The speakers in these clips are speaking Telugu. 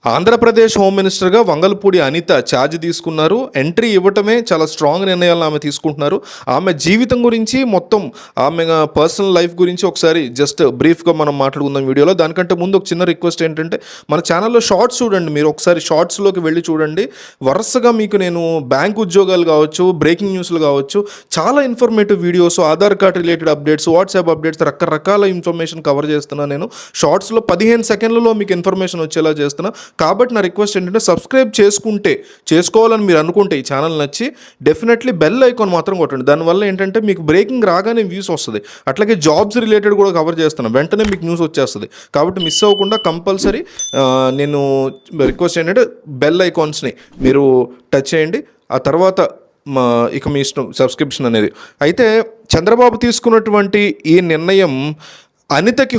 ఆంధ్రప్రదేశ్ హోమ్ మినిస్టర్గా వంగలపూడి అనిత ఛార్జ్ తీసుకున్నారు. ఎంట్రీ ఇవ్వటమే చాలా స్ట్రాంగ్ నిర్ణయాలను ఆమె తీసుకుంటున్నారు. ఆమె జీవితం గురించి మొత్తం ఆమె పర్సనల్ లైఫ్ గురించి ఒకసారి జస్ట్ బ్రీఫ్గా మనం మాట్లాడుకుందాం వీడియోలో. దానికంటే ముందు ఒక చిన్న రిక్వెస్ట్ ఏంటంటే మన ఛానల్లో షార్ట్స్ చూడండి, మీరు ఒకసారి షార్ట్స్లోకి వెళ్ళి చూడండి. వరుసగా మీకు నేను బ్యాంక్ ఉద్యోగాలు కావచ్చు, బ్రేకింగ్ న్యూస్లు కావచ్చు, చాలా informative videos, Aadhaar card related updates, WhatsApp updates, రకరకాల ఇన్ఫర్మేషన్ కవర్ చేస్తున్నాను నేను. షార్ట్స్లో 15 సెకండ్లలో మీకు ఇన్ఫర్మేషన్ వచ్చేలా చేస్తున్నా. కాబట్టి నా రిక్వెస్ట్ ఏంటంటే సబ్స్క్రైబ్ చేసుకోవాలని మీరు అనుకుంటే ఈ ఛానల్ నచ్చి డెఫినెట్లీ బెల్ ఐకాన్ మాత్రం కొట్టండి. దానివల్ల ఏంటంటే మీకు బ్రేకింగ్ రాగానే వ్యూస్ వస్తుంది. అట్లాగే జాబ్స్ రిలేటెడ్ కూడా కవర్ చేస్తున్నాను, వెంటనే మీకు న్యూస్ వచ్చేస్తుంది. కాబట్టి మిస్ అవ్వకుండా కంపల్సరీ నేను రిక్వెస్ట్ ఏంటంటే బెల్ ఐకాన్స్ని మీరు టచ్ చేయండి. ఆ తర్వాత ఇక మీ ఇష్టం సబ్స్క్రిప్షన్ అనేది. అయితే చంద్రబాబు తీసుకున్నటువంటి ఈ నిర్ణయం అనితకి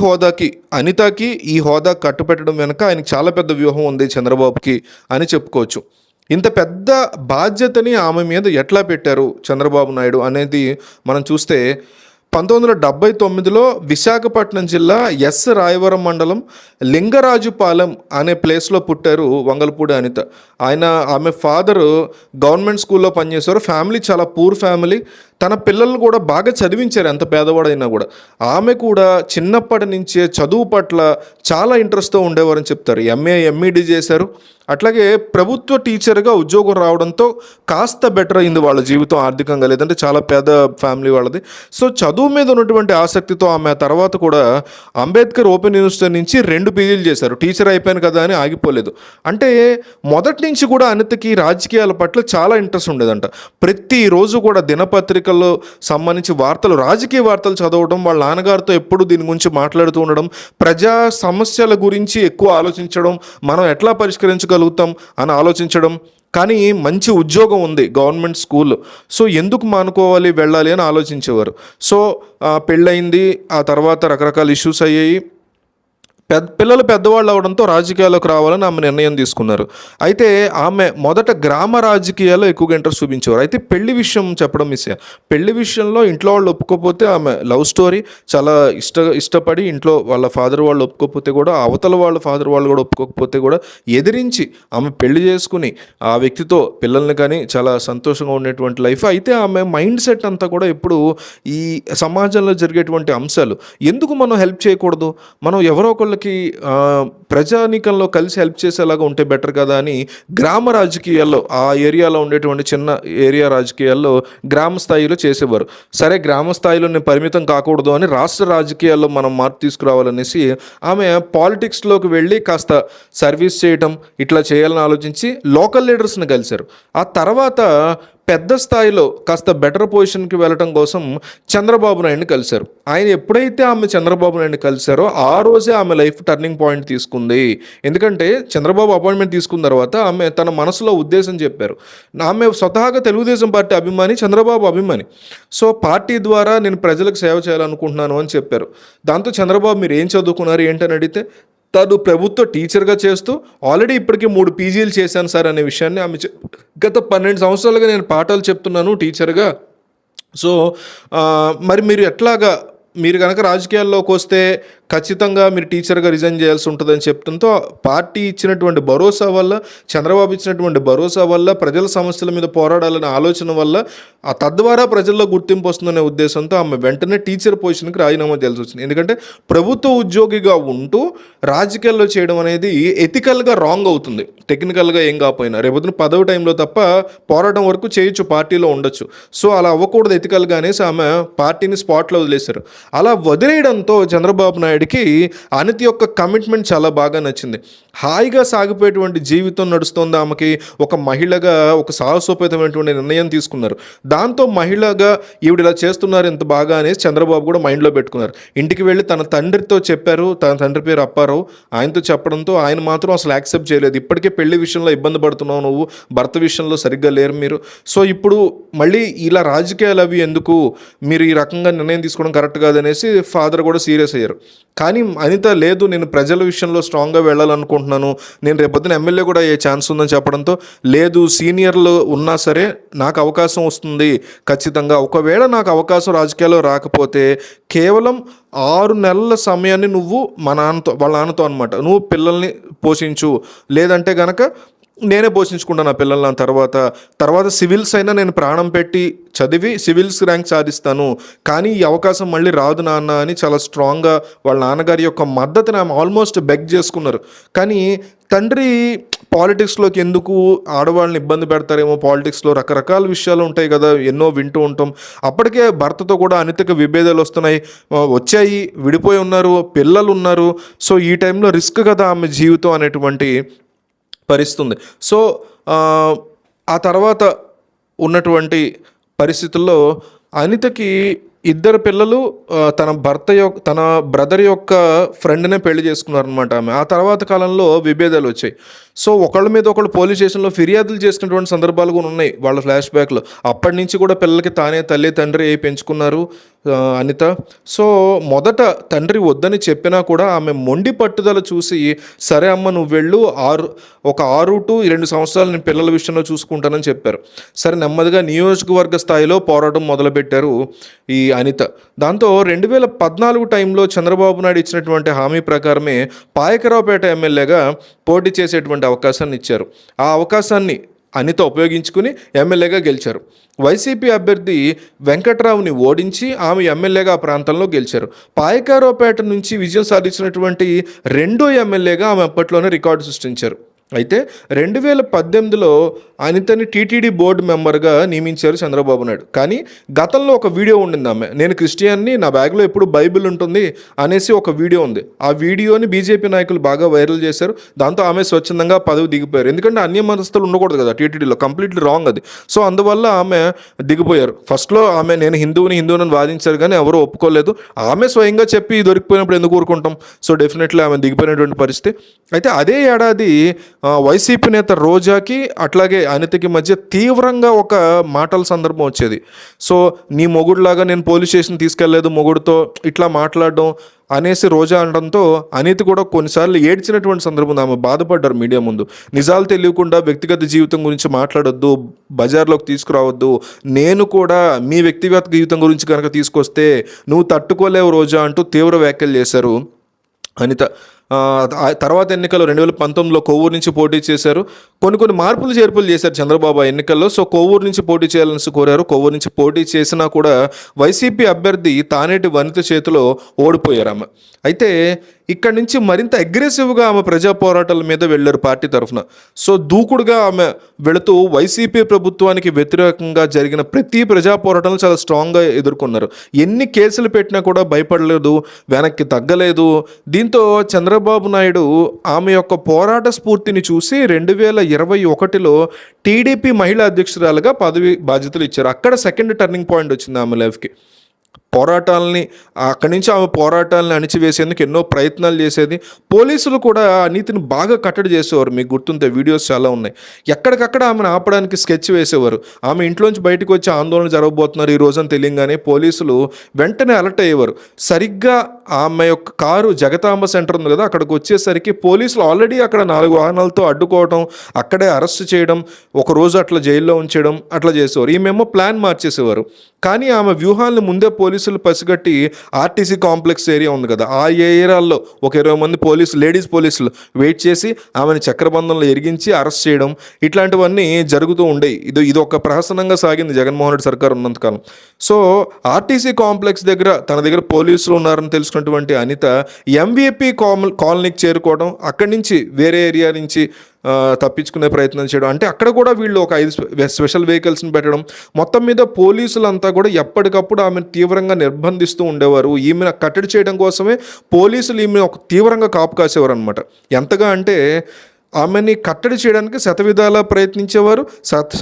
ఈ హోదా కట్టుపెట్టడం వెనుక ఆయనకి చాలా పెద్ద వ్యూహం ఉంది చంద్రబాబుకి అని చెప్పుకోవచ్చు. ఇంత పెద్ద బాధ్యతని ఆమె మీద ఎట్లా పెట్టారు చంద్రబాబు నాయుడు అనేది మనం చూస్తే 1979లో విశాఖపట్నం జిల్లా ఎస్ రాయవరం మండలం లింగరాజుపాలెం అనే ప్లేస్లో పుట్టారు వంగలపూడి అనిత. ఆమె ఫాదరు గవర్నమెంట్ స్కూల్లో పనిచేశారు. ఫ్యామిలీ చాలా పూర్ ఫ్యామిలీ. తన పిల్లల్ని కూడా బాగా చదివించారు, ఎంత పేదవాడైనా కూడా. ఆమె కూడా చిన్నప్పటి నుంచే చదువు పట్ల చాలా ఇంట్రెస్ట్తో ఉండేవారని చెప్తారు. ఎంఈడి చేశారు. అట్లాగే ప్రభుత్వ టీచర్గా ఉద్యోగం రావడంతో కాస్త బెటర్ అయింది వాళ్ళ జీవితం ఆర్థికంగా, లేదంటే చాలా పేద ఫ్యామిలీ వాళ్ళది. సో చదువు మీద ఉన్నటువంటి ఆసక్తితో ఆమె తర్వాత కూడా అంబేద్కర్ ఓపెన్ యూనివర్సిటీ నుంచి 2 పీజీలు చేశారు. టీచర్ అయిపోయాను కదా అని ఆగిపోలేదు. అంటే మొదటి నుంచి కూడా అనితకి రాజకీయాల పట్ల చాలా ఇంట్రెస్ట్ ఉండేదంట. ప్రతిరోజు కూడా దినపత్రికల్లో సంబంధించి రాజకీయ వార్తలు చదవడం, వాళ్ళ నాన్నగారితో ఎప్పుడు దీని గురించి మాట్లాడుతూ ఉండడం, ప్రజా సమస్యల గురించి ఎక్కువ ఆలోచించడం, మనం ఎట్లా పరిష్కరించగలుగుతాం అని ఆలోచించడం. కానీ మంచి ఉద్యోగం ఉంది, గవర్నమెంట్ స్కూల్, సో ఎందుకు మానుకోవాలి, వెళ్ళాలి అని ఆలోచించేవారు. సో పెళ్ళయింది, ఆ తర్వాత రకరకాల ఇష్యూస్ అయ్యాయి. పిల్లలు పెద్దవాళ్ళు అవడంతో రాజకీయాల్లోకి రావాలని ఆమె నిర్ణయం తీసుకున్నారు. అయితే ఆమె మొదట గ్రామ రాజకీయాల్లో ఎక్కువగా ఇంట్రెస్ట్ చూపించేవారు. అయితే పెళ్లి విషయం చెప్పడం పెళ్లి విషయంలో ఇంట్లో వాళ్ళు ఒప్పుకోకపోతే, ఆమె లవ్ స్టోరీ చాలా ఇష్టపడి ఇంట్లో వాళ్ళ ఫాదర్ వాళ్ళు ఒప్పుకోకపోతే కూడా, అవతల వాళ్ళ ఫాదర్ వాళ్ళు కూడా ఒప్పుకోకపోతే కూడా ఎదిరించి ఆమె పెళ్లి చేసుకుని ఆ వ్యక్తితో పిల్లల్ని కానీ చాలా సంతోషంగా ఉండేటువంటి లైఫ్. అయితే ఆమె మైండ్ సెట్ అంతా కూడా ఇప్పుడు ఈ సమాజంలో జరిగేటువంటి అంశాలు, ఎందుకు మనం హెల్ప్ చేయకూడదు, మనం ఎవరో ఒకళ్ళకి ప్రజానీకంలో కలిసి హెల్ప్ చేసేలాగా ఉంటే బెటర్ కదా అని గ్రామ రాజకీయాల్లో, ఆ ఏరియాలో ఉండేటువంటి చిన్న ఏరియా రాజకీయాల్లో గ్రామ స్థాయిలో చేసేవారు. సరే, గ్రామ స్థాయిలో నేను పరిమితం కాకూడదు అని రాష్ట్ర రాజకీయాల్లో మనం మార్పు తీసుకురావాలనేసి ఆమె పాలిటిక్స్లోకి వెళ్ళి కాస్త సర్వీస్ చేయటం ఇట్లా చేయాలని ఆలోచించి లోకల్ లీడర్స్ని కలిశారు. ఆ తర్వాత పెద్ద స్థాయిలో కాస్త బెటర్ పొజిషన్కి వెళ్ళటం కోసం చంద్రబాబు నాయుడిని కలిశారు. ఆయన ఎప్పుడైతే ఆమె చంద్రబాబు నాయుడిని కలిశారో ఆ రోజే ఆమె లైఫ్ టర్నింగ్ పాయింట్ తీసుకుంది. ఎందుకంటే చంద్రబాబు అపాయింట్మెంట్ తీసుకున్న తర్వాత ఆమె తన మనసులో ఉద్దేశం చెప్పారు. ఆమె స్వతహాగా తెలుగుదేశం పార్టీ అభిమాని, చంద్రబాబు అభిమాని. సో పార్టీ ద్వారా నేను ప్రజలకు సేవ చేయాలనుకుంటున్నాను అని చెప్పారు. దాంతో చంద్రబాబు మీరు ఏం చదువుకున్నారు ఏంటని అడిగితే, తను ప్రభుత్వ టీచర్గా చేస్తూ ఆల్రెడీ ఇప్పటికీ 3 పీజీలు చేశాను సార్ అనే విషయాన్ని ఆమె గత 12 సంవత్సరాలుగా నేను పాఠాలు చెప్తున్నాను టీచర్గా. సో మరి మీరు కనుక రాజకీయాల్లోకి వస్తే ఖచ్చితంగా మీరు టీచర్గా రిజైన్ చేయాల్సి ఉంటుందని చెప్తుంతో, పార్టీ ఇచ్చినటువంటి భరోసా వల్ల, చంద్రబాబు ఇచ్చినటువంటి భరోసా వల్ల, ప్రజల సమస్యల మీద పోరాడాలనే ఆలోచన వల్ల, తద్వారా ప్రజల్లో గుర్తింపు వస్తుందనే ఉద్దేశంతో ఆమె వెంటనే టీచర్ పొజిషన్కి రాజీనామా చేయాల్సి వచ్చింది. ఎందుకంటే ప్రభుత్వ ఉద్యోగిగా ఉంటూ రాజకీయాల్లో చేయడం అనేది ఎథికల్గా రాంగ్ అవుతుంది, టెక్నికల్గా ఏం కాకపోయినా. రేపొద్దున పదవి టైంలో తప్ప పోరాటం వరకు చేయొచ్చు, పార్టీలో ఉండొచ్చు. సో అలా అవ్వకూడదు ఎథికల్గా అనేసి ఆమె పార్టీని స్పాట్లో వదిలేశారు. అలా వదిలేయడంతో చంద్రబాబు నాయుడుకి అనిత యొక్క కమిట్మెంట్ చాలా బాగా నచ్చింది. హాయిగా సాగిపోయేటువంటి జీవితం నడుస్తుంది ఆమెకి. ఒక మహిళగా ఒక సాహసోపేతమైనటువంటి నిర్ణయం తీసుకున్నారు. దాంతో మహిళగా ఈవిడ ఇలా చేస్తున్నారు ఎంత బాగా అనేసి చంద్రబాబు కూడా మైండ్లో పెట్టుకున్నారు. ఇంటికి వెళ్ళి తన తండ్రితో చెప్పారు. తన తండ్రి పేరు అప్పారావు. ఆయనతో చెప్పడంతో ఆయన మాత్రం అసలు యాక్సెప్ట్ చేయలేదు. ఇప్పటికే పెళ్లి విషయంలో ఇబ్బంది పడుతున్నావు నువ్వు, భర్త విషయంలో సరిగ్గా లేరు మీరు, సో ఇప్పుడు మళ్ళీ ఇలా రాజకీయాలు అవి ఎందుకు, మీరు ఈ రకంగా నిర్ణయం తీసుకోవడం కరెక్ట్ కాదనేసి ఫాదర్ కూడా సీరియస్ అయ్యారు. కానీ అనిత లేదు, నేను ప్రజల విషయంలో స్ట్రాంగ్గా వెళ్ళాలనుకుంటున్నాను, నేను రేపొద్దున ఎమ్మెల్యే కూడా అయ్యే ఛాన్స్ ఉందని చెప్పడంతో, లేదు సీనియర్లు ఉన్నా సరే నాకు అవకాశం వస్తుంది ఖచ్చితంగా, ఒకవేళ నాకు అవకాశం రాజకీయాల్లో రాకపోతే కేవలం 6 నెలల సమయాన్ని నువ్వు వాళ్ళ నాన్నతో అనమాట, నువ్వు పిల్లల్ని పోషించు, లేదంటే గనక నేనే పోషించుకుంటాను నా పిల్లల్ని, తర్వాత సివిల్స్ అయినా నేను ప్రాణం పెట్టి చదివి సివిల్స్ ర్యాంక్ సాధిస్తాను, కానీ ఈ అవకాశం మళ్ళీ రాదు నాన్న అని చాలా స్ట్రాంగ్గా వాళ్ళ నాన్నగారి యొక్క మద్దతుని ఆమె ఆల్మోస్ట్ బెగ్ చేసుకున్నారు. కానీ తండ్రి పాలిటిక్స్లోకి ఎందుకు, ఆడవాళ్ళని ఇబ్బంది పెడతారేమో, పాలిటిక్స్లో రకరకాల విషయాలు ఉంటాయి కదా, ఎన్నో వింటూ ఉంటాం. అప్పటికే భర్తతో కూడా అనితకి విభేదాలు వచ్చాయి, విడిపోయి ఉన్నారు, పిల్లలు ఉన్నారు. సో ఈ టైంలో రిస్క్ కదా ఆమె జీవితం అనేటువంటి పరిస్థితుంది. సో ఆ తర్వాత ఉన్నటువంటి పరిస్థితుల్లో అనితకి 2 పిల్లలు, తన బ్రదర్ యొక్క ఫ్రెండ్నే పెళ్లి చేసుకున్నారనమాట ఆమె. ఆ తర్వాత కాలంలో విభేదాలు వచ్చాయి. సో ఒకళ్ళ మీద ఒకళ్ళు పోలీస్ స్టేషన్లో ఫిర్యాదులు చేసినటువంటి సందర్భాలు కూడా ఉన్నాయి వాళ్ళ ఫ్లాష్ బ్యాక్లో. అప్పటి నుంచి కూడా పిల్లలకి తానే తల్లి తండ్రి పెంచుకున్నారు అనిత. సో మొదట తండ్రి వద్దని చెప్పినా కూడా ఆమె మొండి పట్టుదల చూసి, సరే అమ్మ నువ్వు వెళ్ళు, 6 to 2 సంవత్సరాలు నేను పిల్లల విషయంలో చూసుకుంటానని చెప్పారు. సరే నెమ్మదిగా నియోజకవర్గ స్థాయిలో పోరాటం మొదలుపెట్టారు ఈ అనిత. దాంతో 2014 టైంలో చంద్రబాబు నాయుడు ఇచ్చినటువంటి హామీ ప్రకారమే పాయకరావుపేట ఎమ్మెల్యేగా పోటీ చేసేటువంటి అవకాశాన్ని ఇచ్చారు. ఆ అవకాశాన్ని అనిత ఉపయోగించుకుని ఎమ్మెల్యేగా గెలిచారు. వైసీపీ అభ్యర్థి వెంకట్రావుని ఓడించి ఆమె ఎమ్మెల్యేగా ఆ ప్రాంతంలో గెలిచారు. పాయకారావుపేట నుంచి విజయం సాధించినటువంటి 2వ ఎమ్మెల్యేగా ఆమె అప్పట్లోనే రికార్డు సృష్టించారు. అయితే 2018లో అనితని టీటీడీ బోర్డు మెంబర్గా నియమించారు చంద్రబాబు నాయుడు. కానీ గతంలో ఒక వీడియో ఉండింది, ఆమె నేను క్రిస్టియన్ని, నా బ్యాగ్లో ఎప్పుడు బైబిల్ ఉంటుంది అనేసి ఒక వీడియో ఉంది. ఆ వీడియోని బీజేపీ నాయకులు బాగా వైరల్ చేశారు. దాంతో ఆమె స్వచ్ఛందంగా పదవి దిగిపోయారు. ఎందుకంటే అన్య మతస్థులు ఉండకూడదు కదా టీటీడీలో, కంప్లీట్లీ రాంగ్ అది. సో అందువల్ల ఆమె దిగిపోయారు. ఫస్ట్లో ఆమె నేను హిందువుని వాదించారు, కానీ ఎవరూ ఒప్పుకోలేదు. ఆమె స్వయంగా చెప్పి దొరికిపోయినప్పుడు ఎందుకు ఊరుకుంటాం. సో డెఫినెట్లీ ఆమె దిగిపోయినటువంటి పరిస్థితి. అయితే అదే ఏడాది వైసీపీ నేత రోజాకి అట్లాగే అనితకి మధ్య తీవ్రంగా ఒక మాటల సందర్భం వచ్చేది. సో నీ మొగుడులాగా నేను పోలీస్ స్టేషన్ తీసుకెళ్లేదు, మొగుడుతో ఇట్లా మాట్లాడడం అనేసి రోజా అనడంతో అనిత కూడా కొన్నిసార్లు ఏడ్చినటువంటి సందర్భం. ఆమె బాధపడ్డారు మీడియా ముందు. నిజాలు తెలియకుండా వ్యక్తిగత జీవితం గురించి మాట్లాడొద్దు, బజార్లోకి తీసుకురావద్దు, నేను కూడా మీ వ్యక్తిగత జీవితం గురించి కనుక తీసుకొస్తే నువ్వు తట్టుకోలేవు రోజా అంటూ తీవ్ర వ్యాఖ్యలు చేశారు అనిత. తర్వాత ఎన్నికల్లో 2019లో కొవ్వూరు నుంచి పోటీ చేశారు. కొన్ని మార్పులు చేర్పులు చేశారు చంద్రబాబు ఎన్నికల్లో. సో కొవ్వూరు నుంచి పోటీ చేయాలని కోరారు. కొవ్వూరు నుంచి పోటీ చేసినా కూడా వైసీపీ అభ్యర్థి తానేటి వనిత చేతిలో ఓడిపోయారు ఆమె. అయితే ఇక్కడి నుంచి మరింత అగ్రెసివ్గా ఆమె ప్రజా పోరాటాల మీద వెళ్ళారు పార్టీ తరఫున. సో దూకుడుగా ఆమె వెళుతూ వైసీపీ ప్రభుత్వానికి వ్యతిరేకంగా జరిగిన ప్రతి ప్రజా పోరాటాలను చాలా స్ట్రాంగ్గా ఎదుర్కొన్నారు. ఎన్ని కేసులు పెట్టినా కూడా భయపడలేదు, వెనక్కి తగ్గలేదు. దీంతో చంద్రబాబు నాయుడు ఆమె యొక్క పోరాట స్ఫూర్తిని చూసి 2021లో టీడీపీ మహిళా అధ్యక్షురాలుగా పదవి బాధ్యతలు ఇచ్చారు. అక్కడ సెకండ్ టర్నింగ్ పాయింట్ వచ్చింది ఆమె లైఫ్కి. అక్కడి నుంచి ఆమె పోరాటాలని అణిచివేసేందుకు ఎన్నో ప్రయత్నాలు చేసేది. పోలీసులు కూడా అనితని బాగా కట్టడి చేసేవారు. మీకు గుర్తుంటే వీడియోస్ చాలా ఉన్నాయి. ఎక్కడికక్కడ ఆమెను ఆపడానికి స్కెచ్ వేసేవారు. ఆమె ఇంట్లోంచి బయటకు వచ్చి ఆందోళన జరగబోతున్నారు ఈ రోజని తెలియగానే పోలీసులు వెంటనే అలర్ట్ అయ్యేవారు. సరిగ్గా ఆమె యొక్క కారు జగతాంబ సెంటర్ ఉంది కదా, అక్కడికి వచ్చేసరికి పోలీసులు ఆల్రెడీ అక్కడ 4 వాహనాలతో అడ్డుకోవడం, అక్కడే అరెస్ట్ చేయడం, ఒకరోజు అట్లా జైల్లో ఉంచడం అట్లా చేసేవారు. ఈమెమో ప్లాన్ మార్చేసేవారు. కానీ ఆమె వ్యూహాలను ముందే పోలీసులు పసిగట్టి ఆర్టీసీ కాంప్లెక్స్ ఏరియా ఉంది కదా, ఆ ఏరియాల్లో ఒక 20 మంది లేడీస్ పోలీసులు వెయిట్ చేసి ఆమెను చక్రబంధంలో ఎరిగించి అరెస్ట్ చేయడం, ఇట్లాంటివన్నీ జరుగుతూ ఉండేవి. ఇది ఒక ప్రహసనంగా సాగింది జగన్మోహన్ రెడ్డి సర్కారు ఉన్నంతకాలం. సో ఆర్టీసీ కాంప్లెక్స్ తన దగ్గర పోలీసులు ఉన్నారని తెలుసుకున్నటువంటి అనిత ఎంవీపీ కాలనీకి చేరుకోవడం, అక్కడి నుంచి వేరే ఏరియా నుంచి తప్పించుకునే ప్రయత్నం చేయడం. అంటే అక్కడ కూడా వీళ్ళు ఒక 5 స్పెషల్ వెహికల్స్ని పెట్టడం. మొత్తం మీద పోలీసులంతా కూడా ఎప్పటికప్పుడు ఆమెను తీవ్రంగా నిర్బంధిస్తూ ఉండేవారు. ఈమెను కట్టడి చేయడం కోసమే పోలీసులు ఈమెను ఒక తీవ్రంగా కాపు కాసేవారు అనమాట. ఎంతగా అంటే ఆమెని కట్టడి చేయడానికి శతవిధాలా ప్రయత్నించేవారు,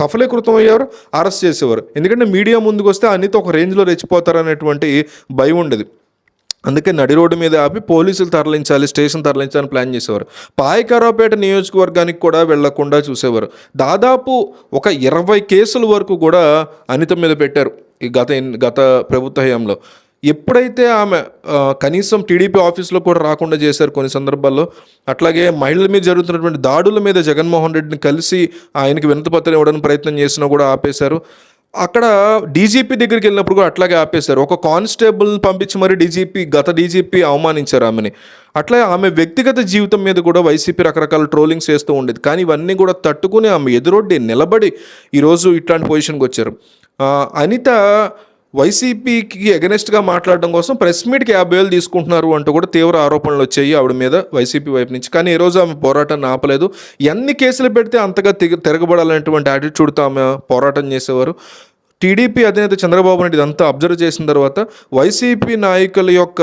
సఫలీకృతం అయ్యేవారు, అరెస్ట్ చేసేవారు. ఎందుకంటే మీడియా ముందుకు వస్తే అనిత ఒక రేంజ్లో రెచ్చిపోతారనేటువంటి భయం ఉండేది. అందుకే నడి రోడ్డు మీద ఆపి పోలీసులు తరలించాలి, స్టేషన్ తరలించాలని ప్లాన్ చేసేవారు. పాయకరావుపేట నియోజకవర్గానికి కూడా వెళ్లకుండా చూసేవారు. దాదాపు ఒక 20 కేసుల వరకు కూడా అనిత మీద పెట్టారు ఈ గత ప్రభుత్వ హయాంలో. ఎప్పుడైతే ఆమె కనీసం టీడీపీ ఆఫీస్‌లో కూడా రాకుండా చేశారు కొన్ని సందర్భాల్లో. అట్లాగే మహిళల మీద జరుగుతున్నటువంటి దాడుల మీద జగన్మోహన్ రెడ్డిని కలిసి ఆయనకి వినతిపత్రం ఇవ్వడానికి ప్రయత్నం చేసినా కూడా ఆపేశారు. అక్కడ డీజీపీ దగ్గరికి వెళ్ళినప్పుడు కూడా అట్లాగే ఆపేశారు. ఒక కానిస్టేబుల్ పంపించి మరి గత డీజీపీ అవమానించారు ఆమెని. అట్లా ఆమె వ్యక్తిగత జీవితం మీద కూడా వైసీపీ రకరకాల ట్రోలింగ్స్ చేస్తూ ఉండేది. కానీ ఇవన్నీ కూడా తట్టుకుని ఆమె ఎదురొడ్డి నిలబడి ఈరోజు ఇట్లాంటి పొజిషన్‌కి వచ్చారు. అనిత వైసీపీకి ఎగనెస్ట్గా మాట్లాడడం కోసం ప్రెస్ మీట్కి 50,000 తీసుకుంటున్నారు అంటూ కూడా తీవ్ర ఆరోపణలు వచ్చాయి ఆవిడ మీద వైసీపీ వైపు నుంచి. కానీ ఈరోజు ఆమె పోరాటాన్ని ఆపలేదు. ఎన్ని కేసులు పెడితే అంతగా తిరగబడాలనేటువంటి యాటిట్యూడ్తో ఆమె పోరాటం చేసేవారు. టీడీపీ అధినేత చంద్రబాబు నాయుడు ఇదంతా అబ్జర్వ్ చేసిన తర్వాత వైసీపీ నాయకుల యొక్క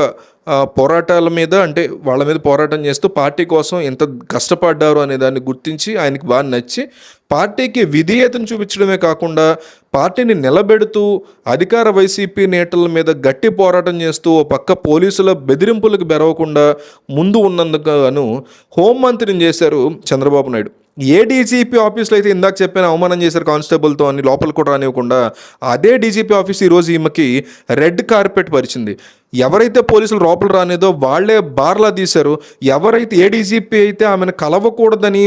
పోరాటాల మీద, అంటే వాళ్ళ మీద పోరాటం చేస్తూ పార్టీ కోసం ఎంత కష్టపడ్డారు అనే దాన్ని గుర్తించి ఆయనకి బాగా నచ్చి పార్టీకి విధేయతను చూపించడమే కాకుండా పార్టీని నిలబెడుతూ అధికార వైసీపీ నేతల మీద గట్టి పోరాటం చేస్తూ ఓ పక్క పోలీసుల బెదిరింపులకు బెరవకుండా ముందు ఉన్నందుకు గాను హోంమంత్రిని చేశారు చంద్రబాబు నాయుడు. ఏ డీజీపీ ఆఫీస్లో అయితే ఇందాక చెప్పిన అవమానం చేశారు కానిస్టేబుల్తో అని లోపల కూడా రానివ్వకుండా, అదే డీజీపీ ఆఫీస్ ఈరోజు ఈమెకి రెడ్ కార్పెట్ పరిచింది. ఎవరైతే పోలీసులు లోపల రానేదో వాళ్ళే బార్లా తీశారు. ఎవరైతే ఏ డీజీపీ అయితే ఆమెను కలవకూడదని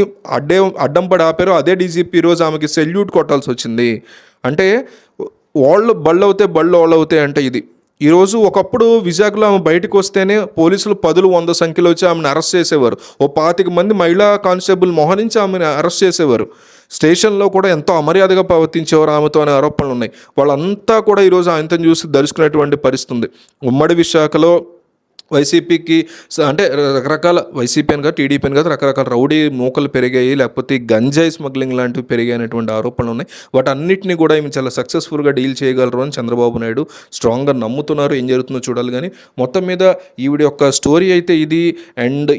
అడ్డం పడి ఆపారో అదే డీజీపీ ఈరోజు ఆమెకి సెల్యూట్ కొట్టాల్సి వచ్చింది. అంటే వాళ్ళు బళ్ళు అవుతాయి అంటే ఇది. ఈరోజు ఒకప్పుడు విశాఖలో ఆమె బయటకు వస్తేనే పోలీసులు 10, 100 సంఖ్యలో వచ్చి ఆమెను అరెస్ట్ చేసేవారు. ఓ 25 మంది మహిళా కానిస్టేబుల్ మోహరించి ఆమెను అరెస్ట్ చేసేవారు. స్టేషన్లో కూడా ఎంతో అమర్యాదగా ప్రవర్తించేవారు ఆమెతో అనే ఆరోపణలు ఉన్నాయి. వాళ్ళంతా కూడా ఈరోజు ఆయనతో చూసి దర్శకునేటువంటి పరిస్థితి ఉంది. ఉమ్మడి విశాఖలో వైసీపీకి అంటే రకరకాల వైసీపీ అని కాదు, టీడీపీ అని కాదు, రకరకాల రౌడీ మూకలు పెరిగాయి, లేకపోతే గంజాయి స్మగ్లింగ్ లాంటివి పెరిగాయి అనేటువంటి ఆరోపణలు ఉన్నాయి. వాటన్నిటిని కూడా ఈమె చాలా సక్సెస్ఫుల్గా డీల్ చేయగలరు అని చంద్రబాబు నాయుడు స్ట్రాంగ్గా నమ్ముతున్నారు. ఏం జరుగుతుందో చూడాలి. కానీ మొత్తం మీద ఈవిడ యొక్క స్టోరీ అయితే ఇది. అండ్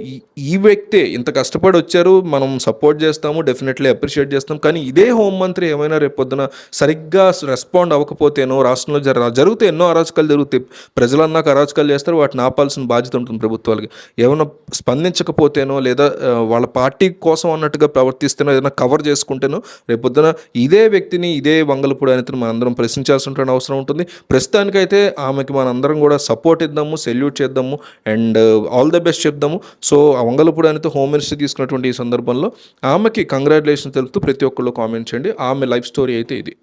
ఈ వ్యక్తే ఇంత కష్టపడి వచ్చారు, మనం సపోర్ట్ చేస్తాము, డెఫినెట్లీ అప్రిషియేట్ చేస్తాం. కానీ ఇదే హోంమంత్రి ఏమైనా రేపొద్దున సరిగ్గా రెస్పాండ్ అవ్వకపోతేనో రాష్ట్రంలో జరుగుతాయి, ఎన్నో అరాచకాలు జరుగుతాయి. ప్రజలన్నాక అరాచకాలు చేస్తారు, వాటిని ఆపాల్సిన బాధ్యత ఉంటుంది ప్రభుత్వాలకి. ఏమైనా స్పందించకపోతేనో లేదా వాళ్ళ పార్టీ కోసం అన్నట్టుగా ప్రవర్తిస్తేనో ఏదైనా కవర్ చేసుకుంటేనో రేపొద్దున ఇదే వ్యక్తిని, ఇదే వంగలపూడి అనేది మనందరం ప్రశ్నించాల్సిన అవసరం ఉంటుంది. ప్రస్తుతానికైతే ఆమెకి మనందరం కూడా సపోర్ట్ ఇద్దాము, సెల్యూట్ చేద్దాము అండ్ ఆల్ ద బెస్ట్ చెప్దాము. సో వంగలపూడి అనేది హోమ్ మినిస్టర్ తీసుకున్నటువంటి ఈ సందర్భంలో ఆమెకి కంగ్రాచులేషన్ తెలుపుతూ ప్రతి ఒక్కళ్ళు కామెంట్ చేయండి. ఆమె లైఫ్ స్టోరీ అయితే ఇది.